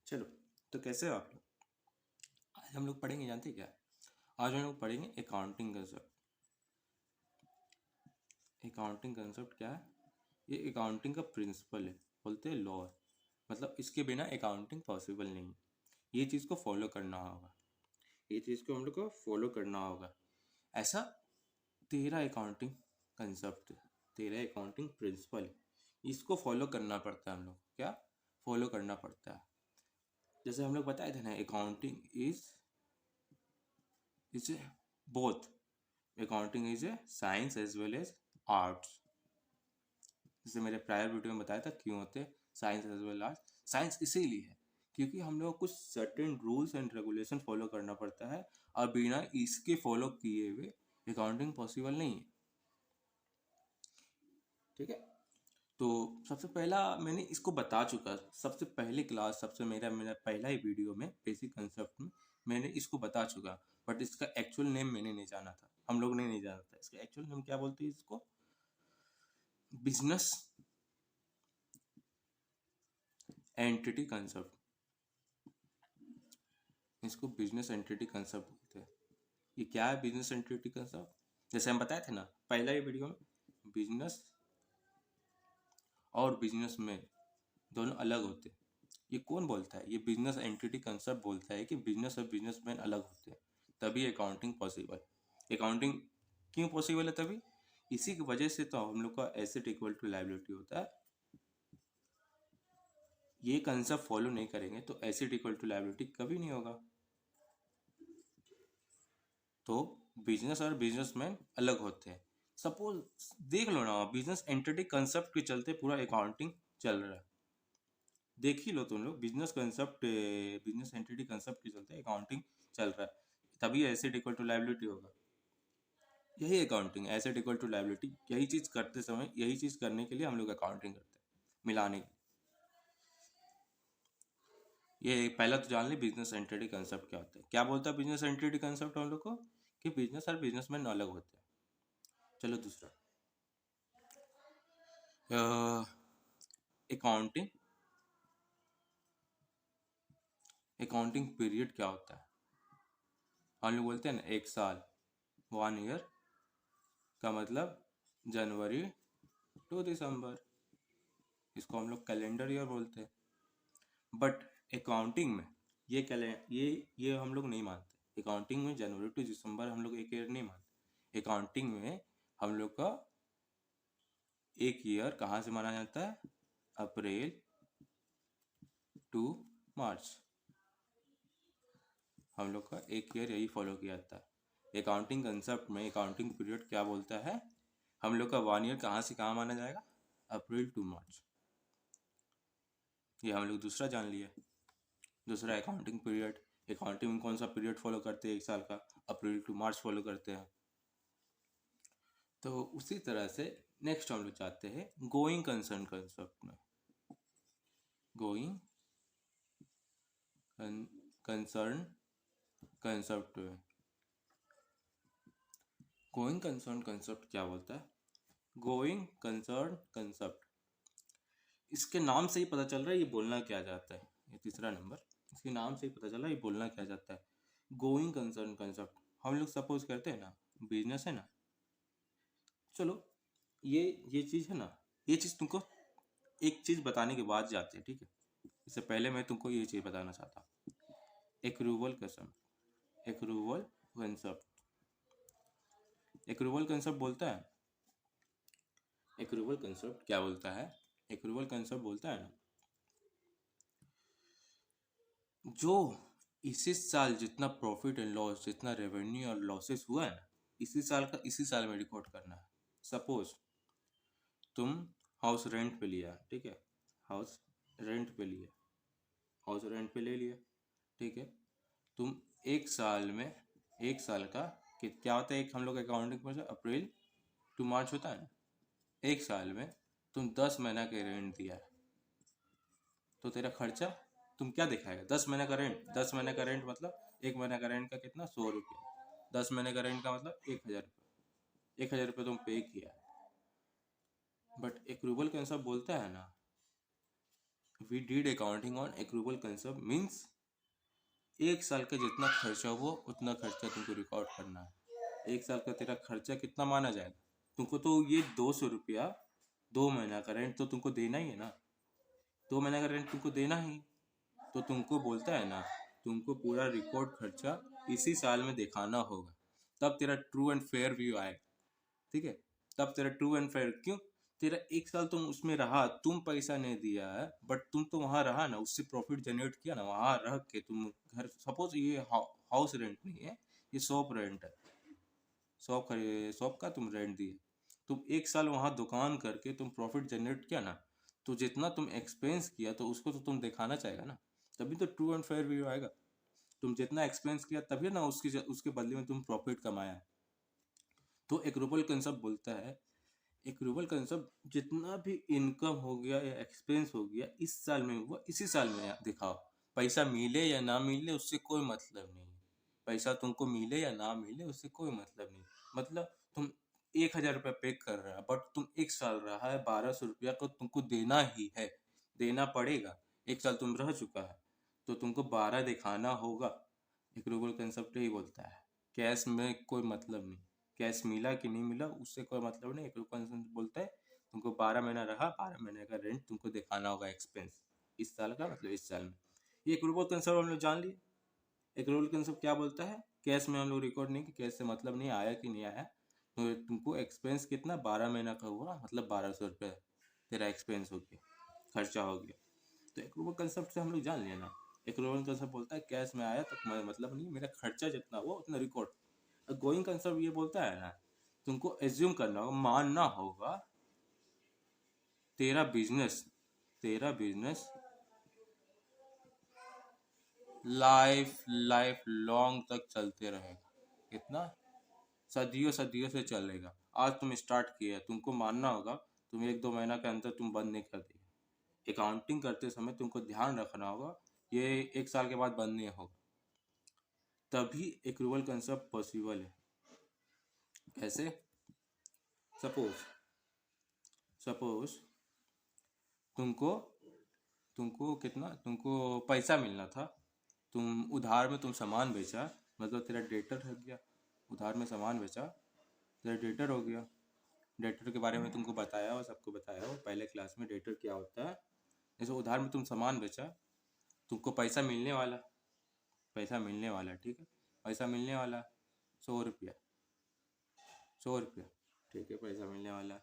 चलो, तो कैसे हो आप लोग? आज हम लोग पढ़ेंगे, जानते हैं क्या? आज हम लोग पढ़ेंगे अकाउंटिंग कंसेप्ट। अकाउंटिंग कंसेप्ट क्या है? ये अकाउंटिंग का प्रिंसिपल है, बोलते हैं लॉ है। मतलब इसके बिना अकाउंटिंग पॉसिबल नहीं। ये चीज़ को फॉलो करना होगा। ये चीज़ को हम लोग को फॉलो करना होगा। ऐसा 13 अकाउंटिंग कंसेप्ट है, 13 अकाउंटिंग प्रिंसिपल है। इसको फॉलो करना पड़ता है हम लोग। क्या फॉलो करना पड़ता है? जैसे हम लोग बताए थे ना, accounting is both. Accounting is a science as well as arts. जैसे मेरे प्रायर वीडियो में बताया था क्यों होते science as well arts. Science इसीलिए है क्योंकि हम लोग को कुछ certain rules and regulation follow करना पड़ता है, और बिना इसके फॉलो किए हुए अकाउंटिंग पॉसिबल नहीं है। ठीक है, तो सबसे पहला मैंने इसको बता चुका। सबसे पहली क्लास, सबसे मेरा मेरा पहला ही वीडियो में बेसिक कंसेप्ट में मैंने इसको बता चुका। बट इसका एक्चुअल नेम मैंने नहीं जाना था, हम लोग ने नहीं जाना था। इसका एक्चुअल नेम क्या बोलते हैं इसको? Business entity concept. इसको बिजनेस एंटिटी कंसेप्ट बोलते हैं। ये क्या है बिजनेस एंटिटी कंसेप्ट? जैसे हम बताए थे ना पहला ही वीडियो में, बिजनेस और बिजनेसमैन दोनों अलग होते हैं। ये कौन बोलता है? ये बिजनेस एंटिटी कंसेप्ट बोलता है कि बिजनेस और बिजनेसमैन अलग होते हैं, तभी अकाउंटिंग पॉसिबल। अकाउंटिंग क्यों पॉसिबल है? तभी इसी की वजह से तो हम लोग का एसेट इक्वल टू लायबिलिटी होता है। ये कंसेप्ट फॉलो नहीं करेंगे तो एसेट इक्वल टू लायबिलिटी कभी नहीं होगा। तो बिजनेस और बिजनेसमैन अलग होते हैं। सपोज देख लो ना, बिजनेस एंटिटी कंसेप्ट के चलते पूरा अकाउंटिंग चल रहा है। देख ही लो तुम लोग, business concept, business entity concept के चलते अकाउंटिंग चल रहा है, तभी एसेट इक्वल टू लायबिलिटी होगा। यही accounting, asset equal to liability. यही चीज़ करते समय, यही चीज़ करने के लिए हम लोग अकाउंटिंग करते हैं, मिलाने की। ये पहला तो जान ली बिजनेस एंटिटी कंसेप्ट क्या होता है। क्या बोलता है बिजनेस एंटिटी कंसेप्ट हम लोग को? कि बिजनेस और बिजनेसमैन अलग होते हैं। चलो दूसरा, अकाउंटिंग, अकाउंटिंग पीरियड क्या होता है? हम लोग बोलते हैं ना एक साल, 1 ईयर का मतलब जनवरी टू दिसंबर। इसको हम लोग कैलेंडर ईयर बोलते हैं। बट अकाउंटिंग में ये कैले ये हम लोग नहीं मानते। अकाउंटिंग में जनवरी टू दिसंबर हम लोग एक ईयर नहीं मानते। अकाउंटिंग में हम लोग का एक ईयर कहाँ से माना जाता है? अप्रैल टू मार्च। हम लोग का एक ईयर यही फॉलो किया जाता है। अकाउंटिंग कंसेप्ट में अकाउंटिंग पीरियड क्या बोलता है? हम लोग का 1 ईयर कहाँ से कहाँ माना जाएगा? अप्रैल टू मार्च। ये हम लोग दूसरा जान लिए। दूसरा अकाउंटिंग पीरियड, अकाउंटिंग में कौन सा पीरियड फॉलो करते हैं एक साल का? अप्रैल टू मार्च फॉलो करते हैं। तो उसी तरह से नेक्स्ट हम लोग चाहते हैं गोइंग कंसर्न कंसेप्ट में। गोइंग कंसर्न कंसेप्ट में, गोइंग कंसर्न कंसेप्ट क्या बोलता है? गोइंग कंसर्न कंसेप्ट, इसके नाम से ही पता चल रहा है ये बोलना क्या चाहता है। ये तीसरा नंबर, इसके नाम से ही पता चल रहा है ये बोलना क्या चाहता है। गोइंग कंसर्न कंसेप्ट, हम लोग सपोज करते हैं ना, बिजनेस है ना। चलो, ये चीज़ है ना, ये चीज़ तुमको एक चीज़ बताने के बाद जाते हैं, ठीक है? इससे पहले मैं तुमको ये चीज़ बताना चाहता हूँ। Accrual concept, accrual concept, accrual concept बोलता है, एक्रूवल कंसेप्ट क्या बोलता है? एक्रूवल कंसेप्ट बोलता है ना, जो इसी साल जितना प्रॉफिट एंड लॉस, जितना रेवेन्यू और लॉसेस हुआ है ना, इसी साल का इसी साल में रिकॉर्ड करना है। सपोज तुम हाउस रेंट पे लिया, ठीक है? हाउस रेंट पे लिया, हाउस रेंट पे ले लिया, ठीक है? तुम एक साल में, एक साल का क्या होता है? एक हम लोग अकाउंटिंग में अप्रैल टू मार्च होता है ना। एक साल में तुम 10 महीना के रेंट दिया है, तो तेरा खर्चा तुम क्या दिखाएगा? 10 महीने का रेंट, 10 महीने का रेंट मतलब एक महीने का रेंट का कितना? 100 रुपये। 10 महीने का रेंट का मतलब 1,000 रुपये। 1,000 रुपये तुम पे किया। बट एक्रूवल कैंसर बोलता है ना we did accounting on accrual concept means एक साल का जितना खर्चा हुआ उतना खर्चा तुमको रिकॉर्ड करना है। एक साल का तेरा खर्चा कितना माना जाएगा? तुमको तो ये 200 रुपया 2 महीना का रेंट तो तुमको देना ही है ना। 2 महीना का रेंट तुमको देना ही, तो तुमको बोलता है ना, तुमको पूरा रिकॉर्ड खर्चा इसी साल में दिखाना होगा, तब तेरा ट्रू एंड फेयर व्यू आएगा। ठीक है, तब तेरा ट्रू एंड फेयर क्यों? तेरा एक साल तुम उसमें रहा, तुम पैसा नहीं दिया है बट तुम तो वहां रहा ना, उससे प्रॉफिट जनरेट किया ना, वहां रह के तुम घर, सपोज ये हाउस रेंट नहीं है, ये शॉप रेंट है, शॉप का तुम रेंट दिए, तुम एक साल वहां दुकान करके तुम प्रॉफिट जनरेट किया ना, तो जितना तुम एक्सपेंस किया तो उसको तो तुम दिखाना चाहेगा ना, तभी तो ट्रू एंड फेयर व्यू आएगा। तुम जितना एक्सपेंस किया तभी ना उसके बदले में तुम प्रॉफिट कमाया। तो एक्रूवल कंसेप्ट बोलता है, एक्रूवल कंसेप्ट जितना भी इनकम हो गया या एक्सपेंस हो गया इस साल में हुआ इसी साल में दिखाओ। पैसा मिले या ना मिले उससे कोई मतलब नहीं, पैसा तुमको मिले या ना मिले उससे कोई मतलब नहीं। मतलब तुम 1,000 रुपया पे कर रहा है बट तुम एक साल रहा है, 1,200 रुपया को तुमको देना ही है, देना पड़ेगा। एक साल तुम रह चुका है तो तुमको 12 दिखाना होगा। एक्रूवल कंसेप्ट यही बोलता है, कैश में कोई मतलब नहीं, कैश मिला कि नहीं मिला उससे कोई मतलब नहीं। एक कंसेप्ट बोलता है तुमको 12 महीना रहा, 12 महीने का रेंट तुमको दिखाना होगा एक्सपेंस इस साल का, मतलब इस साल में। ये एक रूबल कंसेप्ट हम लोग जान लिए। एक रूबल कंसेप्ट क्या बोलता है, कैश में हम लोग रिकॉर्ड नहीं कि कैश से मतलब नहीं आया कि नहीं आया, तो तुमको एक्सपेंस कितना 12 महीना का हुआ, मतलब 1,200 रुपये तेरा एक्सपेंस हो गया, खर्चा हो गया। तो एक रूबल कंसेप्ट से हम लोग जान लिया ना, एक रूबल कंसेप्ट बोलता है कैश में आया तो मतलब नहीं, मेरा खर्चा जितना हुआ उतना रिकॉर्ड। गोइंग कंसेप्ट ये बोलता है ना, तुमको एज्यूम करना होगा, मानना होगा तेरा बिजनेस, तेरा बिजनेस लाइफ लाइफ लॉन्ग तक चलते रहेगा। कितना? सदियों सदियों से चलेगा। आज तुम स्टार्ट किया, तुमको मानना होगा तुम 1-2 महीना के अंदर तुम बंद नहीं कर देगा। अकाउंटिंग करते समय तुमको ध्यान रखना होगा ये एक साल के बाद बंद नहीं होगा, तभी एक्रूवल कंसेप्ट पॉसिबल है। कैसे? सपोज सपोज तुमको तुमको कितना, तुमको पैसा मिलना था, तुम उधार में तुम सामान बेचा, मतलब तेरा डेटर रह गया, उधार में सामान बेचा, तेरा डेटर हो गया। डेटर के बारे में तुमको बताया हो, सबको बताया हो पहले क्लास में डेटर क्या होता है। जैसे उधार में तुम सामान बेचा, तुमको पैसा मिलने वाला, पैसा मिलने वाला, ठीक है, पैसा मिलने वाला 100 रुपया, 100 रुपया, ठीक है, पैसा मिलने वाला।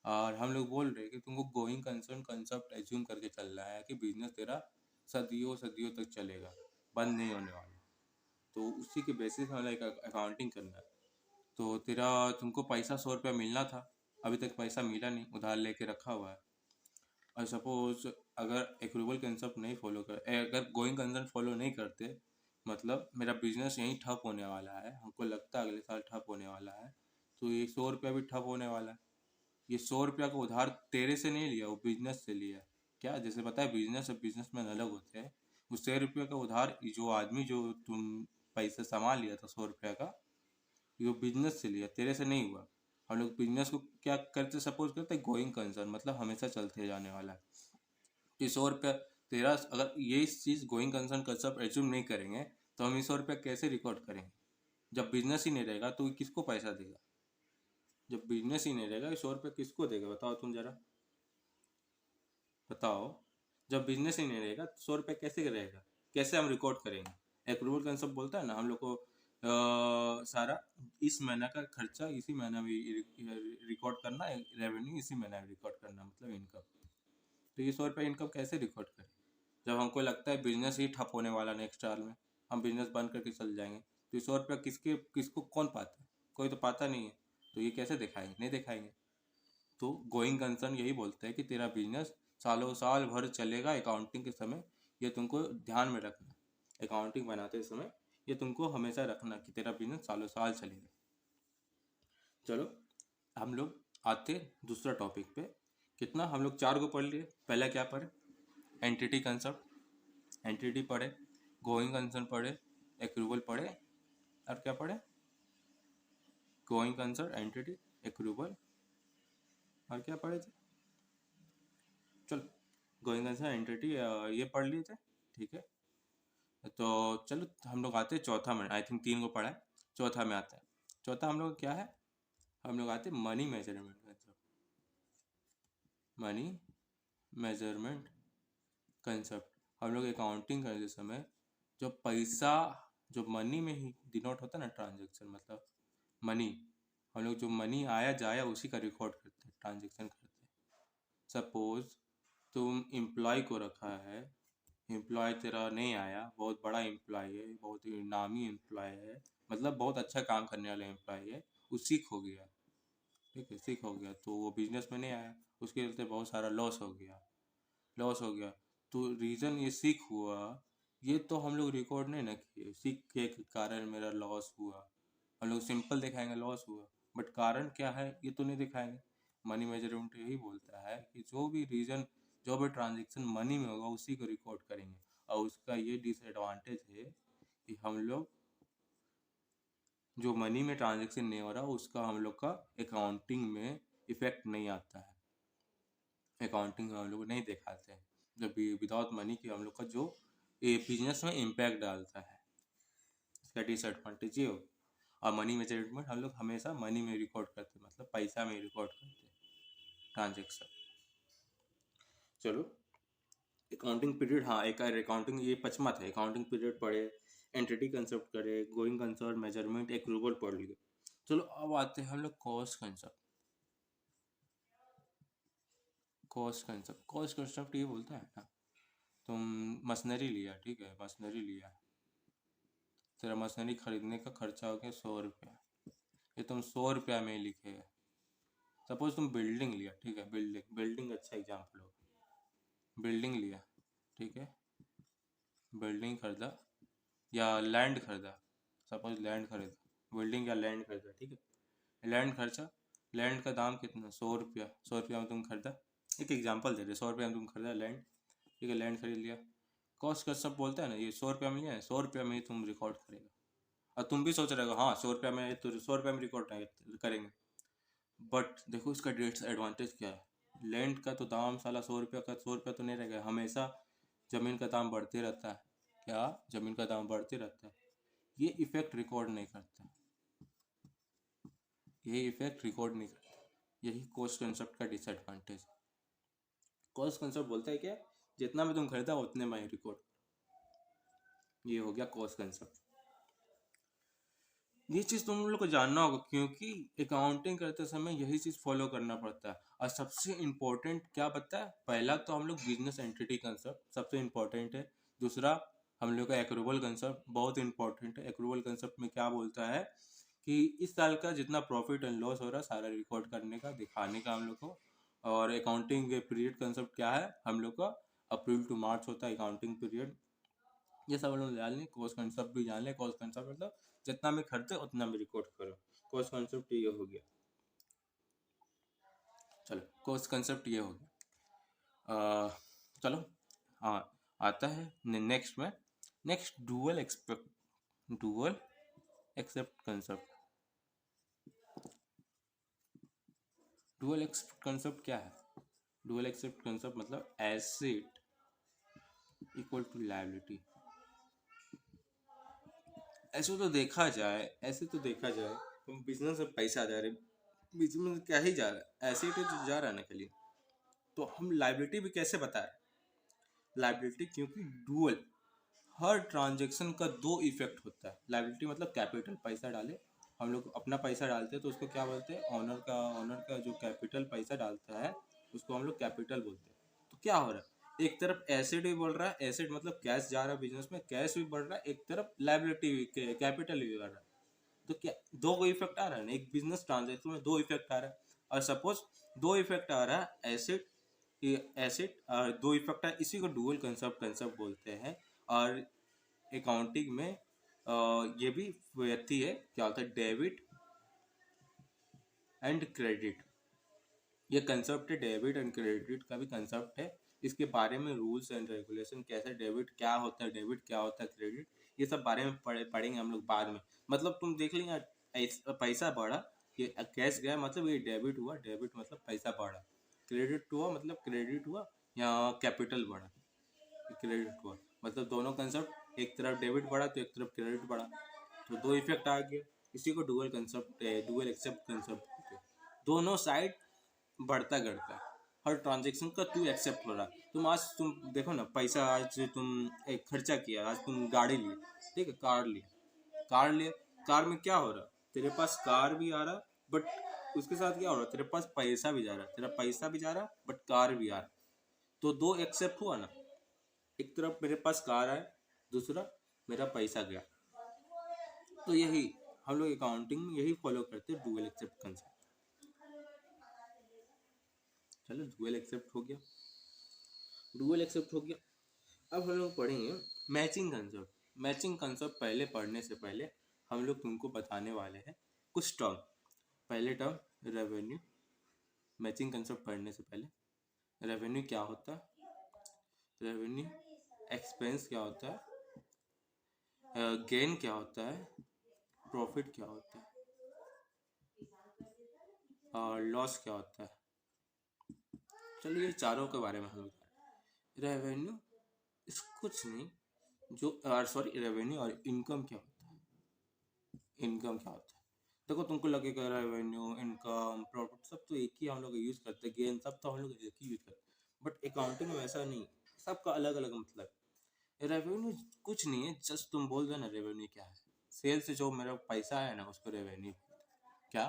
और हम लोग बोल रहे हैं कि तुमको गोइंग कंसर्न कंसेप्ट एज्यूम करके चल रहा है कि बिजनेस तेरा सदियों सदियों तक चलेगा, बंद नहीं होने वाला, तो उसी के बेसिस में एक अकाउंटिंग करना है। तो तेरा तुमको पैसा 100 रुपया मिलना था, अभी तक पैसा मिला नहीं, उधार लेके रखा हुआ है। और सपोज अगर एक्रूवल कंसेप्ट नहीं फॉलो कर, अगर गोइंग कंसर्न फॉलो नहीं करते, मतलब मेरा बिजनेस यहीं ठप होने वाला है, हमको लगता है अगले साल ठप होने वाला है, तो ये 100 रुपया भी ठप होने वाला है। ये 100 रुपया का उधार तेरे से नहीं लिया, वो बिजनेस से लिया। क्या? जैसे पता है बिजनेस और बिजनेसमैन अलग होते हैं। उस 100 रुपया का उधार जो आदमी, जो तुम पैसे सामान लिया था 100 रुपया का, ये बिजनेस से लिया, तेरे से नहीं हुआ। हम लोग बिजनेस को क्या करते, सपोज करते गोइंग कंसर्न, मतलब हमेशा चलते जाने वाला है। ये 100 रुपया तेरा, अगर ये चीज़ गोइंग कंसर्न कंसेप्ट एज्यूम नहीं करेंगे तो हम ये 100 रुपया कैसे रिकॉर्ड करेंगे? जब बिजनेस ही नहीं रहेगा तो किसको पैसा देगा? जब बिजनेस ही नहीं रहेगा 100 रुपया किसको देगा? बताओ तुम जरा, बताओ। जब बिजनेस ही नहीं रहेगा तो 100 रुपया कैसे रहेगा? कैसे हम रिकॉर्ड करेंगे? अप्रूवल कंसेप्ट बोलता है ना हम लोग को सारा इस महीना का खर्चा इसी महीना में रिकॉर्ड करना है, रेवेन्यू इसी महीना में रिकॉर्ड करना, मतलब इनकम। तो ये 100 रुपया इनकम कैसे रिकॉर्ड करें जब हमको लगता है बिजनेस ही ठप होने वाला नेक्स्ट साल में, हम बिजनेस बंद करके चल जाएंगे, तो ये 100 रुपया किसको कौन पाता है? कोई तो पाता नहीं है, तो ये कैसे दिखाएंगे? नहीं दिखाएंगे। तो गोइंग कंसर्न यही बोलता है कि तेरा बिजनेस सालों साल भर चलेगा अकाउंटिंग के समय, ये तुमको ध्यान में रखना। अकाउंटिंग बनाते समय ये तुमको हमेशा रखना कि तेरा बिजनेस सालों साल चलेगा। चलो हम लोग आते दूसरा टॉपिक पे। कितना हम लोग 4 को पढ़ लिए। पहला क्या पढ़े? एंटिटी कंसेप्ट, एंटिटी पढ़े, गोइंग कंसर्न पढ़े, एक्रूवल पढ़े, और क्या पढ़े? गोइंग कंसर्न, एंटिटी, एक्रूवल, और क्या पढ़े थे? चलो गोइंग कंसर्न एंटिटी ये पढ़ लिए थे, ठीक है। तो चलो हम लोग आते हैं चौथा में, आई थिंक 3 को पढ़ा है, चौथा में आता है। चौथा हम लोग क्या है, हम लोग आते हैं money measurement concept. Money measurement concept, हम लोग अकाउंटिंग करते समय जो पैसा, जो मनी में ही डिनोट होता है ना, ट्रांजेक्शन मतलब मनी, हम लोग जो मनी आया जाया उसी का रिकॉर्ड करते हैं, ट्रांजेक्शन करते हैं। सपोज तुम एम्प्लॉय को रखा है, एम्प्लॉय तेरा नहीं आया, बहुत बड़ा एम्प्लॉय है, बहुत ही नामी एम्प्लॉय है, मतलब बहुत अच्छा काम करने वाला एम्प्लॉय है, वो सिक हो गया, ठीक है, सिक हो गया तो वो बिजनेस में नहीं आया, उसके चलते बहुत सारा लॉस हो गया, लॉस हो गया। तो रीज़न ये सिक हुआ, ये तो हम लोग रिकॉर्ड नहीं ना किए, सिक के कारण मेरा लॉस हुआ, हम लोग सिंपल दिखाएंगे लॉस हुआ, बट कारण क्या है ये तो नहीं दिखाएंगे। मनी मेजरमेंट यही बोलता है कि जो भी रीज़न, जो भी ट्रांजेक्शन मनी में होगा उसी को रिकॉर्ड करेंगे। और उसका ये डिसएडवांटेज है कि हम लोग जो मनी में ट्रांजेक्शन नहीं हो रहा उसका हम लोग का अकाउंटिंग में इफेक्ट नहीं आता है, अकाउंटिंग में हम लोग नहीं दिखाते हैं, जब विदाउट मनी की हम लोग का जो बिजनेस में इम्पैक्ट डालता है, इसका डिसएडवांटेज ये हो। और मनी मेजरमेंट हम लोग हमेशा मनी में रिकॉर्ड करते हैं, मतलब पैसा में रिकॉर्ड करते हैं ट्रांजेक्शन। चलो अकाउंटिंग पीरियड, हाँ एक अकाउंटिंग, ये 5वां था, अकाउंटिंग पीरियड पढ़े, एंटिटी कंसेप्ट करे, गोइंग कंसर्न मेजरमेंट एक्रूवल पढ़ लिए। चलो अब आते हैं हम लोग कॉस्ट कंसेप्ट। कॉस्ट कंसेप्ट ये बोलता है ना, तुम मशीनरी लिया, ठीक है, मशीनरी लिया, तेरा मशीनरी खरीदने का खर्चा हो गया 100 रुपया, ये तुम 100 रुपया में लिखे है। सपोज तुम बिल्डिंग लिया, ठीक है, बिल्डिंग, बिल्डिंग अच्छा एग्जाम्पल हो, बिल्डिंग लिया, ठीक है, बिल्डिंग खरीदा या लैंड खरीदा, सपोज लैंड खरीदा, बिल्डिंग या लैंड खरीदा, ठीक है, लैंड खर्चा, लैंड का दाम कितना, 100 रुपया, 100 रुपया में तुम खरीदा, एक एग्जाम्पल दे रहे, 100 रुपया में तुम खरीदा लैंड, ठीक है, लैंड खरीद लिया। कॉस्ट का सब बोलता है ना, ये 100 रुपया में लिया है, 100 रुपया में ही तुम रिकॉर्ड करेगा। और तुम भी सोच रहे हो हाँ 100 रुपया में, तो 100 रुपया में रिकॉर्ड करेंगे, बट देखो इसका एडवांटेज क्या है, लैंड का तो दाम साला 100 रुपया का 100 रुपया तो नहीं रहेगा, हमेशा ज़मीन का दाम बढ़ते रहता है, क्या, ज़मीन का दाम बढ़ते रहता है, ये इफेक्ट रिकॉर्ड नहीं करता, यही इफेक्ट रिकॉर्ड नहीं करता, यही कॉस्ट कंसेप्ट का डिसएडवांटेज है। कॉस्ट कंसेप्ट बोलता है क्या, जितना भी तुम खरीदा उतने में ही रिकॉर्ड, ये हो गया कॉस्ट कंसेप्ट। ये चीज़ तुम लोग को जानना होगा, क्योंकि अकाउंटिंग करते समय यही चीज़ फॉलो करना पड़ता है। और सबसे इम्पोर्टेंट क्या पता है, पहला तो हम लोग बिजनेस एंटिटी कंसेप्ट सबसे इम्पोर्टेंट है, दूसरा हम लोग का एक्रूवल कंसेप्ट बहुत इंपॉर्टेंट है। एक्रूवल कंसेप्ट में क्या बोलता है कि इस साल का जितना प्रॉफिट एंड लॉस हो रहा है सारा रिकॉर्ड करने का, दिखाने का हम लोग को। और अकाउंटिंग पीरियड कंसेप्ट क्या है, हम लोग का अप्रैल टू मार्च होता है अकाउंटिंग पीरियड, ये सब हम लोग जान लें। कॉस्ट कंसेप्ट भी जान लें, कॉस्ट कंसेप्ट मतलब जितना में खर्चे उतना में रिकॉर्ड करो, कॉस्ट कंसेप्ट ये हो गया। चलो कॉस्ट कंसेप्ट ये हो गया। चलो हाँ, आता है नेक्स्ट में, next dual expect, dual except concept. Dual except concept क्या है, डुअल एक्सेप्ट कंसेप्ट मतलब एसेट इक्वल टू लायबिलिटी। ऐसे तो देखा जाए, ऐसे तो देखा जाए तो बिजनेस में पैसा जा रहा है, बिजनेस में क्या ही जा रहा है, एसेट तो जा रहा है ना खाली, तो हम लाइबिलिटी भी कैसे बताएं, लाइबिलिटी क्योंकि डुअल, हर ट्रांजेक्शन का दो इफेक्ट होता है। लाइबिलिटी मतलब कैपिटल, पैसा डाले, हम लोग अपना पैसा डालते हैं तो उसको क्या बोलते हैं, ऑनर का जो कैपिटल पैसा डालता है उसको हम लोग कैपिटल बोलते हैं। तो क्या हो रहा है, एक तरफ एसेट भी बढ़ रहा है, एसेट मतलब कैश जा रहा है बिजनेस में, कैश भी बढ़ रहा है, एक तरफ लाइबिलिटी भी, कैपिटल भी बढ़ रहा है। तो क्या दो को इफेक्ट आ रहा है ना, एक बिजनेस ट्रांजेक्शन में दो इफेक्ट आ रहा है। और सपोज दो इफेक्ट आ रहा है एसेट, एसेट दो इफेक्ट है, इसी को डुअल कंसेप्ट कंसेप्ट बोलते हैं। और अकाउंटिंग में ये भी व्यक्ति है, क्या होता है, डेबिट एंड क्रेडिट, ये कंसेप्ट है, डेबिट एंड क्रेडिट का भी कंसेप्ट है। इसके बारे में रूल्स एंड रेगुलेशन, कैसे डेबिट क्या होता है, डेबिट क्या होता है, क्रेडिट, ये सब बारे में पढ़ेंगे हम लोग बाद में। मतलब तुम देख लेंगे पैसा बढ़ा, ये कैश गया मतलब ये डेबिट हुआ, डेबिट मतलब पैसा बढ़ा, क्रेडिट हुआ मतलब क्रेडिट हुआ, या कैपिटल बढ़ा, क्रेडिट हुआ, मतलब दोनों कंसेप्ट, एक तरफ डेबिट बढ़ा तो एक तरफ क्रेडिट बढ़ा, तो दो इफेक्ट आ गया। इसी को dual concept, dual except concept बोलते हैं। दोनों साइड बढ़ता घटता है, हर ट्रांजेक्शन का तू एक्सेप्ट हो रहा है। तुम देखो ना, पैसा आज तुम एक खर्चा किया, आज तुम गाड़ी लिए, ठीक है, कार लिए, कार में क्या हो रहा, तेरे पास कार भी आ रहा, बट उसके साथ क्या हो रहा, तेरे पास पैसा भी जा रहा, तेरा पैसा भी जा रहा बट कार भी आ रहा, तो दो एक्सेप्ट हुआ ना। एक तरफ मेरे पास कार है, दूसरा मेरा पैसा गया। तो यही हम लोग अकाउंटिंग में यही फॉलो करते हैं, डुअल एक्सेप्ट कंसेप्ट। चलो डुअल एक्सेप्ट हो गया, डुअल एक्सेप्ट हो गया। अब हम लोग पढ़ेंगे मैचिंग कंसेप्ट। मैचिंग कंसेप्ट पहले पढ़ने से पहले हम लोग तुमको बताने वाले हैं कुछ टर्म। पहले टर्म रेवेन्यू। मैचिंग कंसेप्ट पढ़ने से पहले रेवेन्यू क्या होता है, रेवेन्यू एक्सपेंस क्या होता है, गेन क्या होता है, प्रॉफिट क्या होता है, और लॉस क्या होता है। चलिए ये चारों के बारे में हम लोग रेवेन्यू इस कुछ नहीं, जो सॉरी रेवेन्यू और इनकम क्या होता है, इनकम क्या होता है। देखो तुमको लगेगा रेवेन्यू इनकम प्रॉफिट सब तो एक ही हम लोग यूज़ करते हैं, गेन सब तो हम लोग एक ही यूज़ करते हैं, बट अकाउंटिंग में ऐसा नहीं, सबका अलग अलग मतलब। रेवेन्यू कुछ नहीं है, जस्ट तुम बोल दो ना रेवेन्यू क्या है, सेल से जो मेरा पैसा है ना उसको रेवेन्यू क्या,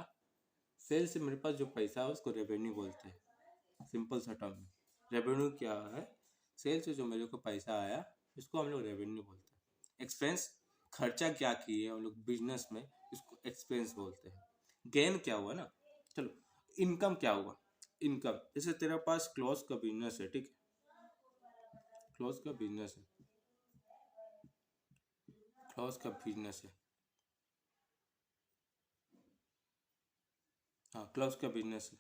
सेल से मेरे पास जो पैसा है उसको रेवेन्यू बोलते हैं। सिंपल सा टर्म में रेवेन्यू क्या है, सेल से जो मेरे को पैसा आया इसको हम लोग रेवेन्यू बोलते हैं। एक्सपेंस खर्चा क्या किए हम लोग बिजनेस में, इसको एक्सपेंस बोलते हैं। गेन क्या हुआ ना, चलो इनकम क्या हुआ, इनकम जैसे तेरे पास क्लॉथ का बिजनेस है, ठीक है, क्लॉथ का बिजनेस है, क्लॉथ का बिजनेस है, हाँ क्लॉथ का बिजनेस है,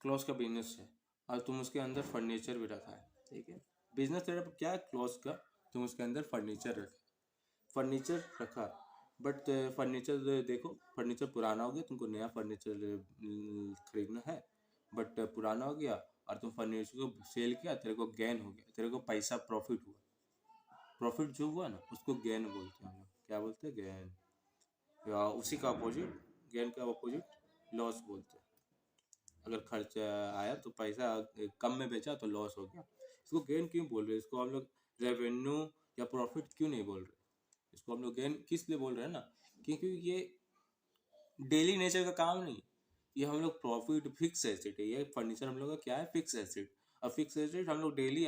क्लॉथ का बिजनेस है, और तुम उसके अंदर फर्नीचर भी रखा है, ठीक है, बिजनेस तेरा क्या है क्लॉथ का, तुम उसके अंदर फर्नीचर रखे, फर्नीचर रखा, बट फर्नीचर देखो फर्नीचर पुराना हो गया, तुमको नया फर्नीचर खरीदना है, बट पुराना हो गया और तुम फर्नीचर को सेल किया, तेरे को गेन हो गया, तेरे को पैसा प्रॉफिट हुआ, प्रॉफिट जो हुआ ना उसको गेन बोलते हैं हम लोग, क्या बोलते हैं, गेन, या उसी का अपोजिट, गेन का अपोजिट लॉस बोलते हैं। अगर खर्च आया तो पैसा कम में बेचा तो लॉस हो गया, इसको गेन क्यों बोल रहे हैं, इसको हम लोग रेवेन्यू या प्रॉफिट क्यों नहीं बोल रहे, इसको हम लोग गेन किस लिए बोल रहे हैं ना, क्योंकि ये डेली नेचर का काम नहीं, ये हम लोग प्रॉफिट फिक्स एसेट है, ये फर्नीचर हम लोग का क्या है, फिक्स एसेट। और फिक्स एसेट हम लोग डेली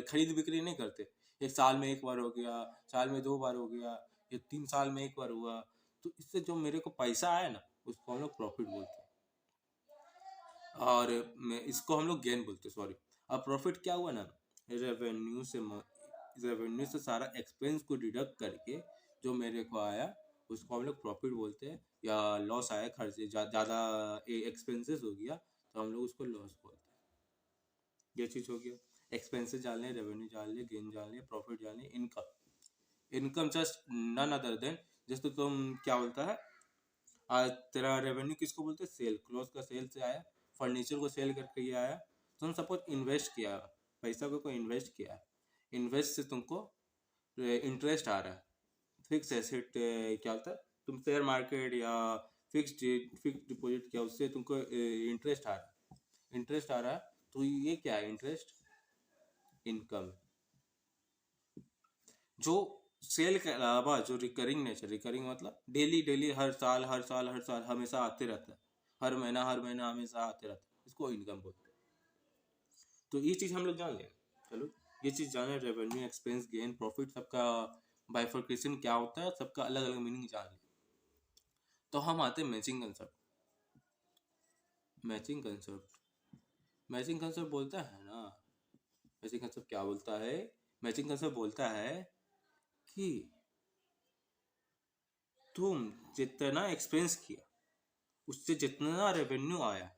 खरीद बिक्री नहीं करते, एक साल में एक बार हो गया, साल में दो बार हो गया, ये 3 साल में एक बार हुआ, तो इससे जो मेरे को पैसा आया ना उसको हम लोग प्रॉफिट बोलते हैं, और इसको हम लोग गेन बोलते हैं, सॉरी। अब प्रॉफिट क्या हुआ ना, रेवेन्यू से रेवेन्यू से सारा एक्सपेंस को डिडक्ट करके जो मेरे को आया उसको हम लोग प्रॉफिट बोलते हैं, या लॉस आया खर्चे ज़्यादा एक्सपेंसेस हो गया तो हम लोग उसको लॉस बोलते हैं। ये चीज़ हो गया, एक्सपेंसेस जान लें, रेवेन्यू जान लें, गेन जान लें, प्रॉफिट जान लें, income, income just none other than, जैसे तुम क्या बोलता है, आज तेरा रेवेन्यू किसको बोलते हैं, सेल, क्लोथ का सेल से आया, फर्नीचर को सेल करके ये आया, तुम सपोज इन्वेस्ट किया, पैसा को कोई इन्वेस्ट किया, इन्वेस्ट से तुमको इंटरेस्ट आ रहा है, फिक्स एसेट क्या होता है, तुम शेयर मार्केट या फिक्स डिपॉजिट किया, उससे तुमको इंटरेस्ट आ रहा है, इंटरेस्ट आ रहा है, तो ये क्या है, इंटरेस्ट इनकम, जो सेल के अलावा जो रिकरिंग नेचर, रिकरिंग मतलब डेली डेली हर साल हर साल हर साल हमेशा आते रहता है, हर महीना हमेशा आते रहता है, इसको इनकम बोलते हैं। तो ये चीज़ हम लोग जान लें, चलो ये चीज़ जाने, रेवेन्यू एक्सपेंस गेन प्रॉफिट सबका बाइफर्केशन क्या होता है, सबका अलग अलग मीनिंग जान लें। तो हम आते हैं matching concept. Matching concept, matching concept बोलता है ना, मैचिंग कंसेप्ट क्या बोलता है, मैचिंग कंसेप्ट बोलता है कि तुम जितना एक्सपेंस किया उससे जितना रेवेन्यू आया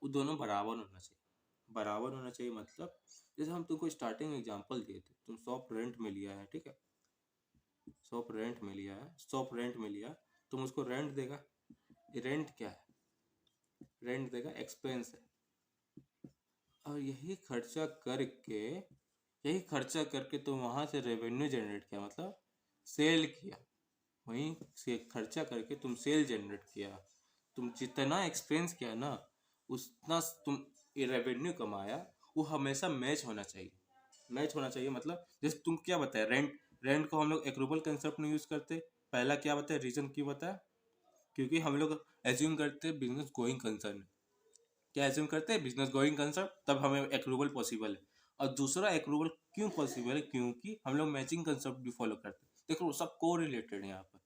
वो दोनों बराबर होना चाहिए, बराबर होना चाहिए मतलब, जैसे हम तुमको स्टार्टिंग में एग्जांपल दिए थे, तुम शॉप रेंट में लिया है, ठीक है, शॉप रेंट में लिया है, शॉप रेंट में लिया, तुम उसको रेंट देगा, रेंट क्या है, रेंट देगा एक्सपेंस है, और यही खर्चा करके तुम वहां से रेवेन्यू जनरेट किया, मतलब सेल किया। वहीं से खर्चा करके तुम सेल जनरेट किया। तुम जितना एक्सपेंस किया ना, उतना तुम रेवेन्यू कमाया, वो हमेशा मैच होना चाहिए। मैच होना चाहिए मतलब जैसे तुम क्या बताया, रेंट। रेंट को हम लोग एक्रूवल कंसेप्ट नहीं यूज करते। पहला क्या बताया, रीजन क्यों बताया? क्योंकि हम लोग एज्यूम करते हैं बिजनेस गोइंग कंसर्न। क्या एज्यूम करते हैं, बिजनेस गोइंग कंसर्न, तब हमें एक्रूवल पॉसिबल है। और दूसरा एक्रूवल क्यों पॉसिबल है, क्योंकि हम लोग मैचिंग कंसेप्ट भी फॉलो करते हैं। देखो सब को रिलेटेड है यहाँ पर।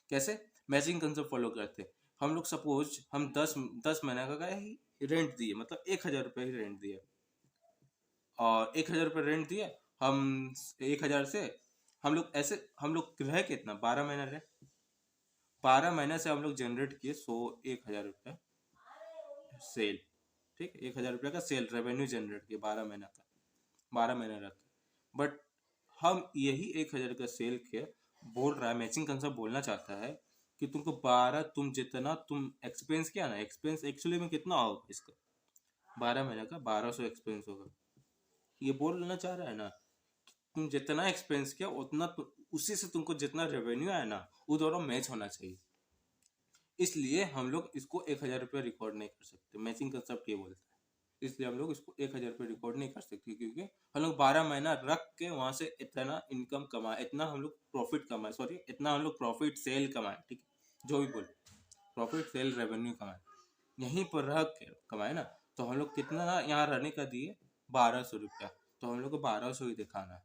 कैसे मैचिंग कंसेप्ट फॉलो करते हैं? हम लोग सपोज हम 10 महीने का ही रेंट दिए, मतलब 1,000 रुपये ही रेंट दिए। और 1,000 रुपये रेंट दिए हम। 1,000 से हम लोग रहे कितना, 12 महीना रहे। 12 महीने से हम लोग जनरेट किए 1,000 रुपये सेल। ठीक, 1,000 रुपये का सेल रेवेन्यू जनरेट किया 12 महीना का। 12 महीना रहता। बट हम यही 1,000 का सेल किया, बोल रहा है मैचिंग कंसेप्ट बोलना चाहता है कि तुमको 12, तुम जितना तुम एक्सपेंस किया ना, एक्सपेंस एक्चुअली में कितना होगा इसका, 12 महीने का 1,200 एक्सपेंस होगा। ये बोलना चाह रहा है ना, तुम जितना एक्सपेंस किया उतना उसी से तुमको जितना रेवेन्यू आया ना, वो दोनों मैच होना चाहिए। इसलिए हम लोग इसको 1,000 रुपये रिकॉर्ड नहीं कर सकते। मैचिंग कंसेप्ट ये बोलता है। इसलिए हम लोग इसको 1,000 रुपये रिकॉर्ड नहीं कर सकते, क्योंकि हम लोग 12 महीना रख के वहां से इतना इनकम कमाए, इतना हम लोग प्रॉफिट कमाए, सॉरी इतना हम लोग प्रॉफिट सेल कमाए, ठीक है, जो भी बोले, प्रॉफिट सेल रेवेन्यू कमाए, यहीं पर रह के कमाए ना। तो हम लोग कितना ना यहाँ रहने का दिए, 1,200 रुपया। तो हम लोग को 1,200 ही दिखाना है,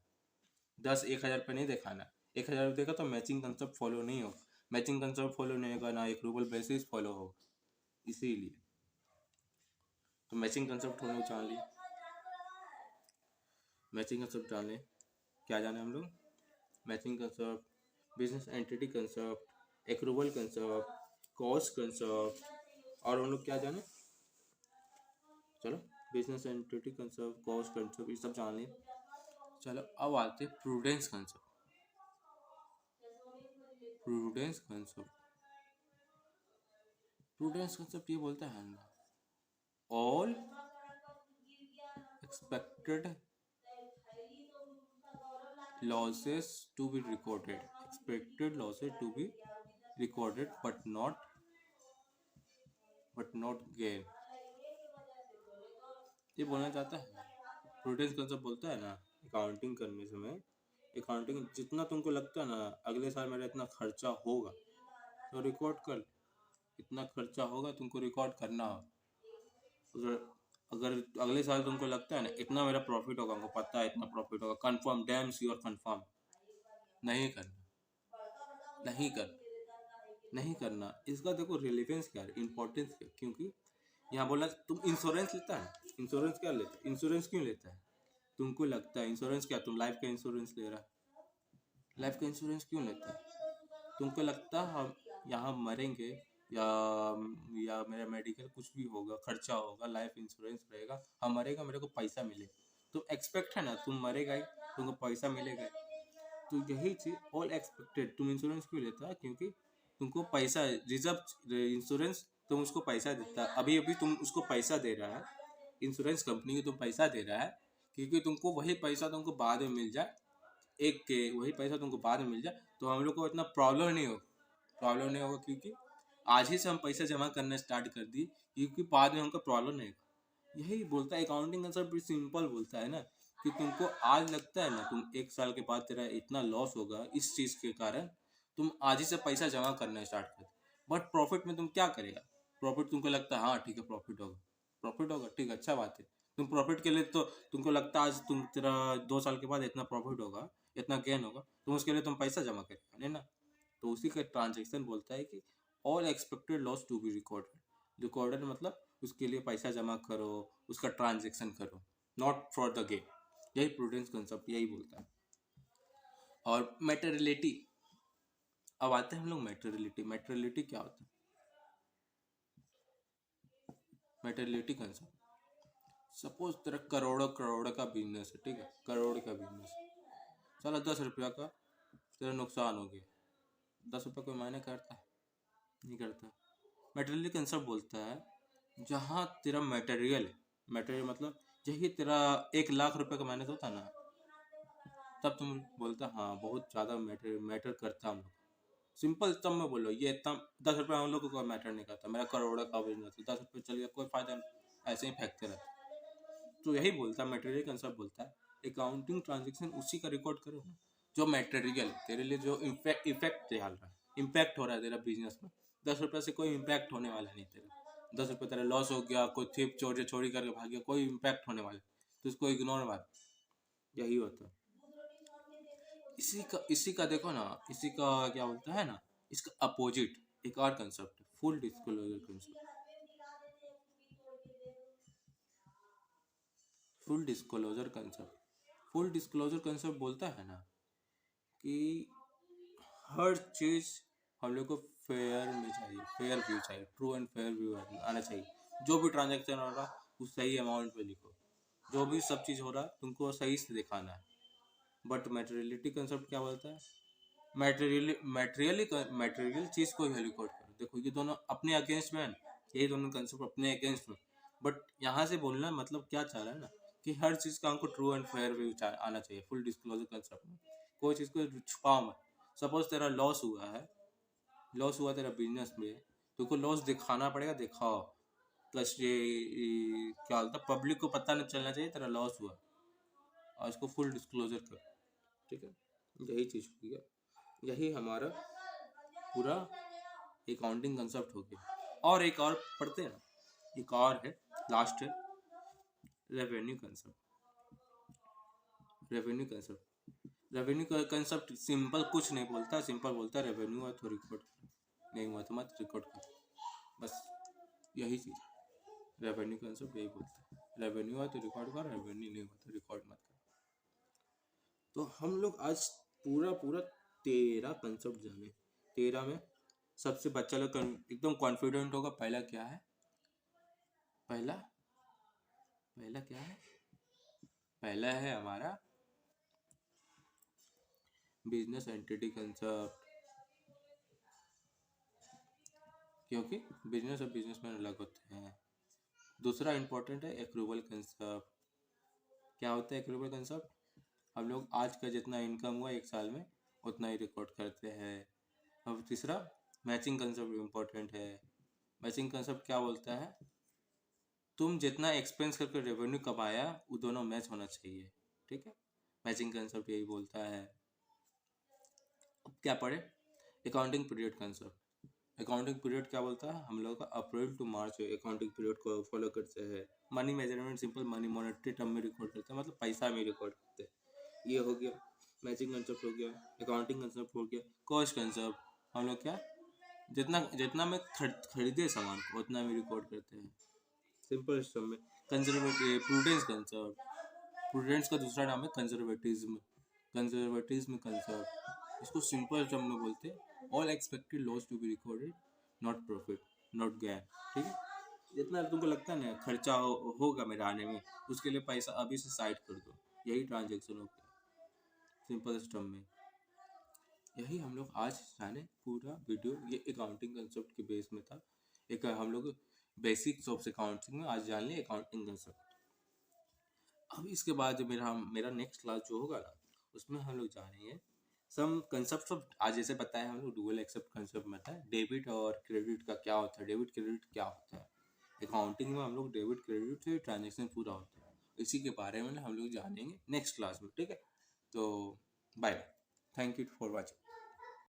1,000 रुपये नहीं दिखाना है। 1,000 देगा तो मैचिंग कंसेप्ट फॉलो नहीं होगा। मैचिंग कंसेप्ट फॉलो नहीं होगा ना, एक रूबल बेसिस फॉलो होगा। इसीलिए तो मैचिंग कंसेप्ट हम लोग जान लिए। मैचिंग कंसेप्ट जान लें, क्या जाने हम लोग, matching concept, business entity concept, accrual concept, cost concept, और हम लोग क्या जाने, चलो business entity concept, cost concept, ये सब जान लें। चलो अब आते हैं prudence concept. Prudence concept, prudence concept ये बोलता है ना, all expected losses to be recorded, expected losses to be recorded but not gain। ये बोलना चाहता है, प्रूडेंस कंसेप्ट बोलता है ना, अकाउंटिंग करने समय, अकाउंटिंग जितना तुमको लगता है ना अगले साल मेरा इतना खर्चा होगा, तो रिकॉर्ड कर। इतना खर्चा होगा तुमको रिकॉर्ड करना हो। अगर अगर अगले साल तुमको लगता है ना इतना मेरा प्रॉफिट होगा, हमको पता है इतना प्रॉफिट होगा, कंफर्म, डैम श्योर कंफर्म, नहीं करना, नहीं करना, नहीं करना। इसका देखो रिलेवेंस क्या है, इंपॉर्टेंस क्या, क्योंकि यहाँ बोला तुम इंश्योरेंस लेता है, इंश्योरेंस क्या लेता है, इंश्योरेंस क्यों लेता है? तुमको लगता है इंश्योरेंस क्या, तुम लाइफ का इंश्योरेंस ले रहा है, लाइफ का इंश्योरेंस क्यों लेता है? तुमको लगता है हम यहाँ मरेंगे, या मेरा मेडिकल कुछ भी होगा, खर्चा होगा, लाइफ इंश्योरेंस रहेगा, हम मरेगा मेरे को पैसा मिलेगा, तो एक्सपेक्ट है ना तुम मरेगा ही, तुमको पैसा मिलेगा ही। तो यही चीज ऑल एक्सपेक्टेड, तुम इंश्योरेंस क्यों लेता है? क्योंकि तुमको पैसा, रिजर्व इंश्योरेंस, तुम उसको पैसा देता है, अभी अभी तुम उसको पैसा दे रहा है, इंश्योरेंस कंपनी को तुम पैसा दे रहा है, क्योंकि तुमको वही पैसा तुमको बाद में मिल जाए, एक के वही पैसा तुमको बाद में मिल जाए, तो हम लोग को इतना प्रॉब्लम नहीं होगा। प्रॉब्लम नहीं होगा क्योंकि आज ही से हम पैसा जमा करना स्टार्ट कर दिए, क्योंकि बाद में हमको प्रॉब्लम नहीं होगा। यही बोलता है अकाउंटिंग का, सब सिंपल बोलता है ना, कि तुमको आज लगता है ना तुम 1 साल के बाद तेरा इतना लॉस होगा इस चीज के कारण, तुम आज ही से पैसा जमा करना स्टार्ट कर। बट प्रॉफिट में तुम क्या करेगा? प्रॉफिट तुमको लगता है हाँ ठीक है प्रॉफिट होगा, प्रॉफिट होगा, ठीक है, अच्छा बात है। तुम प्रॉफिट के लिए तो तुमको लगता है आज तेरा 2 साल के बाद इतना प्रॉफिट होगा, इतना गेन होगा, तुम उसके लिए तुम पैसा जमा करेगा, नहीं ना? तो उसी का ट्रांजेक्शन बोलता है कि all expected loss to be recorded. Recorded मतलब उसके लिए पैसा जमा करो, उसका ट्रांजेक्शन करो, नॉट फॉर द गेम। यही प्रूडेंस कंसेप्ट यही बोलता है। और मैटेरियलिटी, अब आते हैं हम लोग मैटेरियलिटी। मैटेरियलिटी क्या होता है? मैटेरियलिटी कंसेप्ट, सपोज तेरा करोड़ों करोड़ का बिजनेस है, ठीक है, करोड़ का बिजनेस, चलो 10 रुपया का तेरा नुकसान हो गया, 10 रुपये कोई मायने करता है? नहीं करता। मटेरियल कंसेप्ट बोलता है जहाँ तेरा मटेरियल, मटेरियल मतलब यही तेरा 1 लाख रुपए का मैनेज होता ना, तब तुम बोलता हाँ बहुत ज़्यादा मैटर करता हम लोग। सिंपल तब मैं बोलो ये इतना 10 रुपये हम लोग को कोई मैटर नहीं करता, मेरा करोड़ का बिजनेस है, 10 रुपये चल गया कोई फायदा नहीं, ऐसे ही फेंकते रहते। तो यही बोलता है मटेरियल कंसेप्ट बोलता है अकाउंटिंग ट्रांजेक्शन उसी का रिकॉर्ड करो ना जो मटेरियल तेरे लिए जो इफेक्ट डाल रहा है, इम्पैक्ट हो रहा है तेरा बिजनेस में। 10 रुपये से कोई इम्पैक्ट होने वाला नहीं तेरा, 10 रुपये तेरा लॉस हो गया, कोई थिप चोरी चोरी करके भाग गया, कोई इम्पैक्ट होने वाला, तो उसको इग्नोर मार। यही होता है। इसी का देखो ना, इसी का क्या बोलता है ना, इसका अपोजिट एक और कंसेप्ट है, full disclosure concept. Full disclosure concept full disclosure concept बोलता है ना कि हर चीज़ हम लोग को फेयर में चाहिए, फेयर व्यू चाहिए, ट्रू एंड फेयर व्यू आना चाहिए। जो भी ट्रांजेक्शन हो रहा उस सही अमाउंट पे लिखो, जो भी सब चीज़ हो रहा है तुमको सही से दिखाना है। बट मटेरियलिटी कंसेप्ट क्या बोलता है, मटेरियल चीज को ही रिकॉर्ड करो। देखो ये दोनों अपने अगेंस्ट में है ना, यही दोनों कंसेप्ट अपने अगेंस्ट में। बट यहाँ से बोलना मतलब क्या चाह रहा है ना कि हर चीज का हमको ट्रू एंड फेयर व्यू आना चाहिए फुल डिस्क्लोजर कंसेप्ट में। कोई चीज को छुपाओ मत। सपोज तेरा लॉस हुआ है, लॉस हुआ तेरा बिजनेस में, तुमको लॉस दिखाना पड़ेगा, दिखाओ। प्लस ये क्या बोलता, पब्लिक को पता नहीं चलना चाहिए तेरा लॉस हुआ, और इसको फुल डिस्क्लोजर कर। ठीक है, यही चीज़ हो गया, यही हमारा पूरा अकाउंटिंग कंसेप्ट हो गया। और एक और पढ़ते हैं ना, एक और है, लास्ट है revenue concept. Revenue concept simple कुछ नहीं बोलता, सिंपल बोलता है रेवेन्यू है तो रिकॉर्ड करो, नहीं हुआ तो मत रिकॉर्ड करो, बस यही चीज़। रेवेन्यू कंसेप्ट यही बोलता है, रेवेन्यू है तो रिकॉर्ड करो, रेवेन्यू नहीं हुआ तो रिकॉर्ड मत करो। तो हम लोग आज पूरा पूरा 13 कंसेप्ट जाने। 13 में सबसे बच्चा लोग एकदम कॉन्फिडेंट होगा। पहला क्या है, पहला पहला क्या है, पहला है हमारा बिजनेस एंटिटी कंसेप्ट, क्योंकि बिजनेस और बिजनेसमैन अलग होते हैं। दूसरा इंपॉर्टेंट है एक्रूवल कंसेप्ट। क्या होता है एक्रूवल कंसेप्ट, हम लोग आज का जितना इनकम हुआ एक साल में उतना ही रिकॉर्ड करते हैं। अब तीसरा मैचिंग कंसेप्ट इम्पोर्टेंट है। मैचिंग कंसेप्ट क्या बोलता है, तुम जितना एक्सपेंस करके रेवेन्यू कमाया वो दोनों मैच होना चाहिए। ठीक है, मैचिंग कंसेप्ट यही बोलता है। अब क्या पढ़े, accounting period concept. Accounting period क्या बोलता है, हम लोग का अप्रैल टू मार्च अकाउंटिंग पीरियड को फॉलो करते हैं। Money measurement simple money monetary term में रिकॉर्ड करते हैं, मतलब पैसा में रिकॉर्ड करते हैं। ये हो गया मैचिंग कंसेप्ट हो गया, अकाउंटिंग कंसेप्ट हो गया। कॉस्ट कंसेप्ट, हम लोग क्या जितना जितना में खरीदे सामान को उतना में रिकॉर्ड करते हैं, सिंपल सिस्टम में। कंजर्वेटिव प्रूडेंस कंसेप्ट, प्रूडेंस का दूसरा नाम है कंजर्वेटिज्म। कंजर्वेटिज्म कंसेप्ट, इसको सिंपल टर्म में बोलते हैं, all expected loss to be recorded, not profit not gain. ठीक है, जितना तुमको लगता है ना खर्चा होगा मेरे आने में, उसके लिए पैसा अभी से साइड कर दो। यही ट्रांजेक्शन हो गया सिंपल सिस्टम में। यही हम लोग आज जाने पूरा वीडियो, ये अकाउंटिंग कंसेप्ट के बेस में था। एक हम लोग बेसिक्स ऑफ अकाउंटिंग में आज जान लिया अकाउंटिंग कंसेप्ट। अब इसके बाद जो मेरा नेक्स्ट क्लास जो होगा ना, उसमें हम लोग जानेंगे सम कंसेप्ट ऑफ, आज जैसे बताया हम लोग डुअल एक्सेप्ट कंसेप्ट में था, डेबिट और क्रेडिट का क्या होता है, डेबिट क्रेडिट क्या होता है। अकाउंटिंग में हम लोग डेबिट क्रेडिट से ट्रांजेक्शन पूरा होता है, इसी के बारे में हम लोग जानेंगे नेक्स्ट क्लास में। ठीक है, तो bye, thank you for watching.